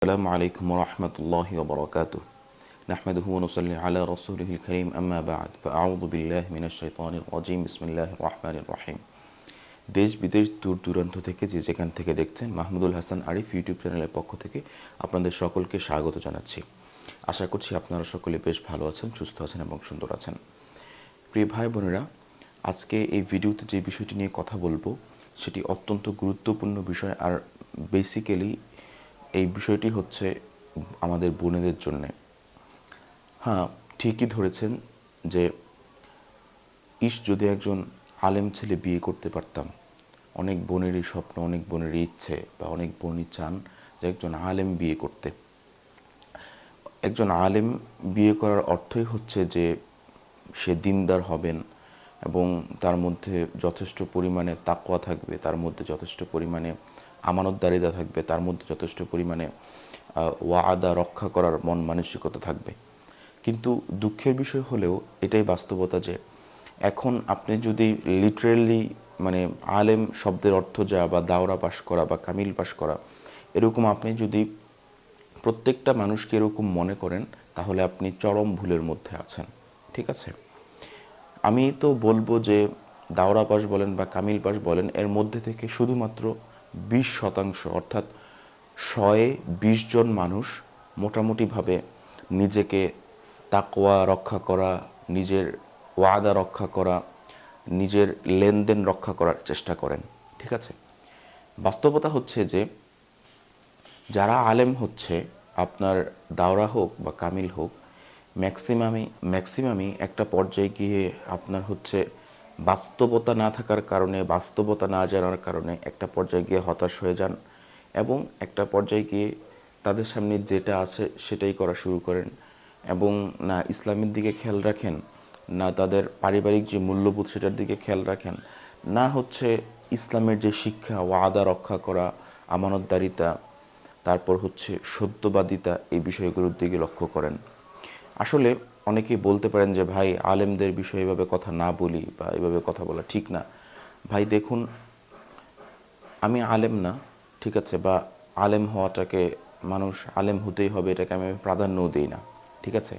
আসসালামুয়ালাইকুম রহমতুল্লাহি ওবরাকাতুহ নাহমাদুহু ওয়া নুসাল্লি আলা রাসূলিহিল কারীম আম্মা বা'দ ফাআউযু বিল্লাহি মিনাশ শাইতানির রাজীম বিসমিল্লাহির রহমানির রহিম। দেশ বিদেশ দূর দূরান্ত থেকে যে যেখান থেকে দেখছেন মাহমুদুল হাসান আরিফ ইউটিউব চ্যানেলের পক্ষ থেকে আপনাদের সকলকে স্বাগত জানাচ্ছি। আশা করছি আপনারা সকলে বেশ ভালো আছেন, সুস্থ আছেন এবং সুন্দর আছেন। প্রিয় ভাই বোনেরা, আজকে এই ভিডিওতে যে বিষয়টি নিয়ে কথা বলবো সেটি অত্যন্ত গুরুত্বপূর্ণ বিষয়। আর বেসিক্যালি এই বিষয়টি হচ্ছে আমাদের বোনেদের জন্যে। হ্যাঁ, ঠিকই ধরেছেন যে যদি একজন আলেম ছেলে বিয়ে করতে পারতাম। অনেক বোনেরই স্বপ্ন, অনেক বোনেরই ইচ্ছে, বা অনেক বোনই চান যে একজন আলেম বিয়ে করতে। একজন আলেম বিয়ে করার অর্থই হচ্ছে যে সে দিনদার হবেন এবং তার মধ্যে যথেষ্ট পরিমাণে তাকওয়া থাকবে, তার মধ্যে যথেষ্ট পরিমাণে আমানতদারিতা থাকবে, তার মধ্যে যথেষ্ট পরিমাণে ওয়াদা রক্ষা করার মন মানসিকতা থাকবে। কিন্তু দুঃখের বিষয় হলেও এটাই বাস্তবতা যে এখন আপনি যদি লিটারেলি আলেম শব্দের অর্থ যা, বা দাওরা পাশ করা বা কামিল পাশ করা, এরকম আপনি যদি প্রত্যেকটা মানুষকে এরকম মনে করেন তাহলে আপনি চরম ভুলের মধ্যে আছেন। ঠিক আছে, আমি তো বলবো যে দাওরা পাশ বলেন বা কামিল পাশ বলেন, এর মধ্যে থেকে শুধুমাত্র 20% অর্থাৎ 120 জন মানুষ মোটামুটিভাবে নিজেকে তাকওয়া রক্ষা করা, নিজের ওয়াদা রক্ষা করা, নিজের লেনদেন রক্ষা করার চেষ্টা করেন। ঠিক আছে, বাস্তবতা হচ্ছে যে যারা আলেম হচ্ছে, আপনার দাওরা হোক বা কামিল হোক, ম্যাক্সিমামই একটা পর্যায়ে গিয়ে আপনার হচ্ছে বাস্তবতা না থাকার কারণে, বাস্তবতা না জানার কারণে একটা পর্যায়ে গিয়ে হতাশ হয়ে যান এবং একটা পর্যায়ে গিয়ে তাদের সামনে যেটা আছে সেটাই করা শুরু করেন এবং না ইসলামের দিকে খেয়াল রাখেন, না তাদের পারিবারিক যে মূল্যবোধ সেটার দিকে খেয়াল রাখেন, না হচ্ছে ইসলামের যে শিক্ষা, ওয়াদা রক্ষা করা, আমানতদারিতা, তারপর হচ্ছে সত্যবাদিতা, এই বিষয়গুলোর দিকে লক্ষ্য করেন। আসলে অনেকেই বলতে পারেন যে ভাই, আলেমদের বিষয়ে এভাবে কথা না বলি বা এভাবে কথা বলা ঠিক না। ভাই দেখুন, আমি আলেম না, ঠিক আছে, বা আলেম হওয়াটাকে, মানুষ আলেম হতেই হবে এটাকে আমি প্রাধান্যও দিই না। ঠিক আছে,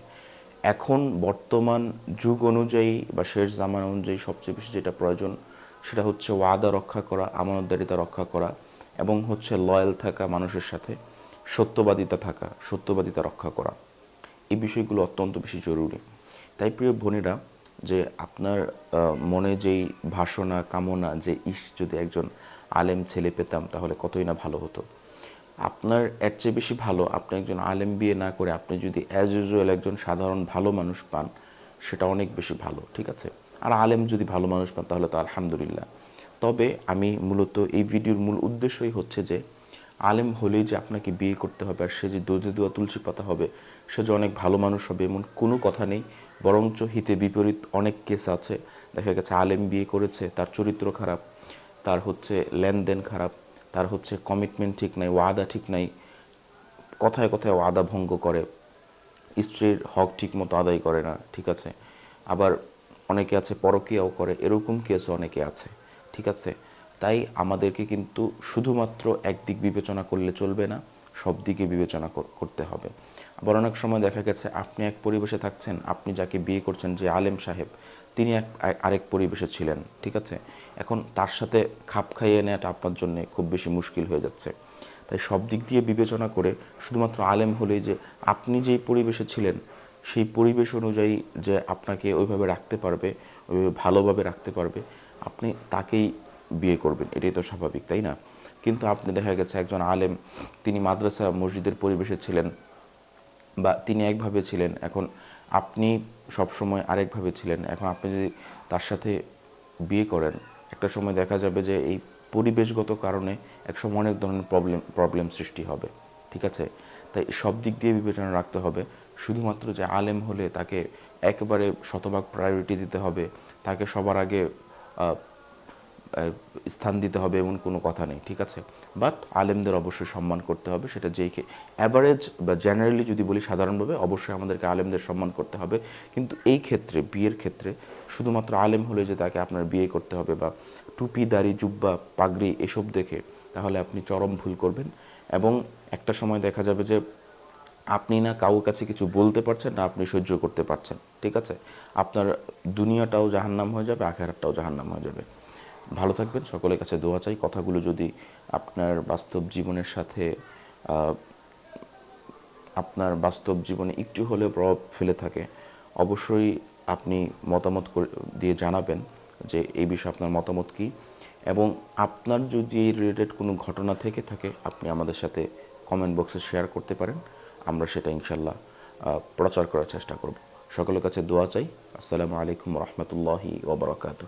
এখন বর্তমান যুগ অনুযায়ী বা শেষ জামানা অনুযায়ী সবচেয়ে বেশি যেটা প্রয়োজন সেটা হচ্ছে ওয়াদা রক্ষা করা, আমানতদারিতা রক্ষা করা এবং হচ্ছে লয়াল থাকা, মানুষের সাথে সত্যবাদিতা রক্ষা করা। এই বিষয়গুলো অত্যন্ত বেশি জরুরি। তাই প্রিয় বোনেরা, যে আপনার মনে যেই ভাসনা, কামনা যে যদি একজন আলেম ছেলে পেতাম তাহলে কতই না ভালো হতো। আপনার এর চেয়ে বেশি ভালো আপনি একজন আলেম বিয়ে না করে আপনি যদি অ্যাজ ইউজুয়াল একজন সাধারণ ভালো মানুষ পান, সেটা অনেক বেশি ভালো। ঠিক আছে, আর আলেম যদি ভালো মানুষ পান তাহলে তো আলহামদুলিল্লাহ। তবে আমি মূলত এই ভিডিওর মূল উদ্দেশ্যই হচ্ছে যে আলেম হলেই যে আপনাকে বিয়ে করতে হবে আর সে যে দোজে দোয়া তুলসী পাতা হবে, সে যে অনেক ভালো মানুষ হবে, এমন কোনো কথা নেই। বরঞ্চ হিতে বিপরীত অনেক কেস আছে। দেখা গেছে আলেম বিয়ে করেছে, তার চরিত্র খারাপ, তার হচ্ছে লেনদেন খারাপ, তার হচ্ছে কমিটমেন্ট ঠিক নাই, ওয়াদা ঠিক নাই, কথায় কথায় ওয়াদা ভঙ্গ করে, স্ত্রীর হক ঠিক মতো আদায় করে না। ঠিক আছে, আবার অনেকে আছে পরকীয়াও করে, এরকম কেসও অনেকে আছে। ঠিক আছে, তাই আমাদেরকে কিন্তু শুধুমাত্র একদিক বিবেচনা করলে চলবে না, সব দিকে বিবেচনা করতে হবে। আবার অনেক সময় দেখা গেছে আপনি এক পরিবেশে থাকছেন, আপনি যাকে বিয়ে করছেন যে আলেম সাহেব, তিনি আরেক পরিবেশে ছিলেন। ঠিক আছে, এখন তার সাথে খাপ খাইয়ে নেওয়াটা আপনার জন্য খুব বেশি মুশকিল হয়ে যাচ্ছে। তাই সব দিক দিয়ে বিবেচনা করে শুধুমাত্র আলেম হলেই যে আপনি যেই পরিবেশে ছিলেন সেই পরিবেশ অনুযায়ী যে আপনাকে ওইভাবে রাখতে পারবে, ওইভাবে ভালোভাবে রাখতে পারবে, আপনি তাকেই বিয়ে করবেন, এটাই তো স্বাভাবিক, তাই না? কিন্তু আপনি দেখা গেছে একজন আলেম, তিনি মাদ্রাসা মসজিদের পরিবেশে ছিলেন বা তিনি একভাবে ছিলেন, এখন আপনি সবসময় আরেকভাবে ছিলেন। এখন আপনি যদি তার সাথে বিয়ে করেন, একটা সময় দেখা যাবে যে এই পরিবেশগত কারণে একসময় অনেক ধরনের প্রবলেম সৃষ্টি হবে। ঠিক আছে, তাই সব দিক দিয়ে বিবেচনা রাখতে হবে। শুধুমাত্র যে আলেম হলে তাকে একেবারে শতভাগ প্রায়োরিটি দিতে হবে, তাকে সবার আগে স্থান দিতে হবে এমন কোনো কথা নেই। ঠিক আছে, বাট আলেমদের অবশ্যই সম্মান করতে হবে। সেটা যেই অ্যাভারেজ বা জেনারেলি যদি বলি সাধারণভাবে, অবশ্যই আমাদেরকে আলেমদের সম্মান করতে হবে। কিন্তু এই ক্ষেত্রে, বিয়ের ক্ষেত্রে শুধুমাত্র আলেম হলে যে তাকে আপনার বিয়ে করতে হবে, বা টুপি, দাড়ি, জুব্বা, পাগড়ি এসব দেখে, তাহলে আপনি চরম ভুল করবেন এবং একটা সময় দেখা যাবে যে আপনি না কারোর কাছে কিছু বলতে পারছেন না আপনি সহ্য করতে পারছেন, ঠিক আছে? আপনার দুনিয়াটাও জাহান্নাম হয়ে যাবে, আখিরাতটাও জাহান্নাম হয়ে যাবে। ভালো থাকবেন, সকলের কাছে দোয়া চাই। কথাগুলো যদি আপনার বাস্তব জীবনের সাথে আপনার বাস্তব জীবনে একটু হলেও প্রভাব ফেলে থাকে, অবশ্যই আপনি মতামত দিয়ে জানাবেন যে এই বিষয়ে আপনার মতামত কী, এবং আপনার যদি এই রিলেটেড কোনো ঘটনা থেকে থাকে আপনি আমাদের সাথে কমেন্ট বক্সে শেয়ার করতে পারেন, আমরা সেটা ইনশাল্লাহ প্রচার করার চেষ্টা করব। সকলের কাছে দোয়া চাই। আসসালামু আলাইকুম রহমতুল্লাহি ওয়া বারাকাতুহু।